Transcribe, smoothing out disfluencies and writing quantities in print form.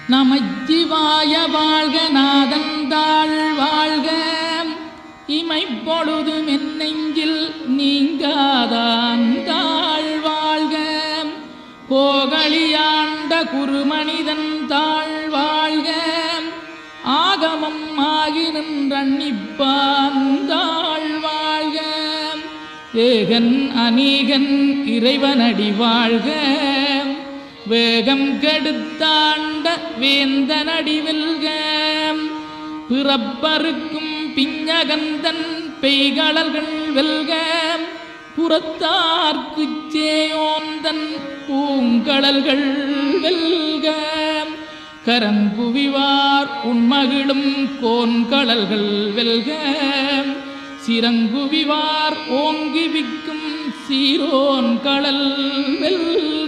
நமச்சிவாய வாழ்க நாதந்தாள் வாழ்க இமைப்பொழுது மென்னெஞ்சில் நீங்காதாந்தாள் வாழ்க கோகலியாண்ட குருமனிதன் தாழ் வாழ்க ஆகமம் ஆகி நின்றன்னிப்பாந்தாள் வாழ்க ஏகன் அநீகன் இறைவனடி வாழ்க வேகம் கெடுத்தாண்ட வேந்தனடி வெல்க பிறப்பருக்கும் பிஞகந்தன் பெய்களர்கள் வெல்க புறத்தார்க்குச் சேயோந்தன் பூங்கடல்கள் வெல்க கரங்குவிவார் உண்மகிழும் கோன்கடல்கள் வெல்க சிறங்குவிவார் ஓங்கி விக்கும் சீரோன் கடல் வெல்க.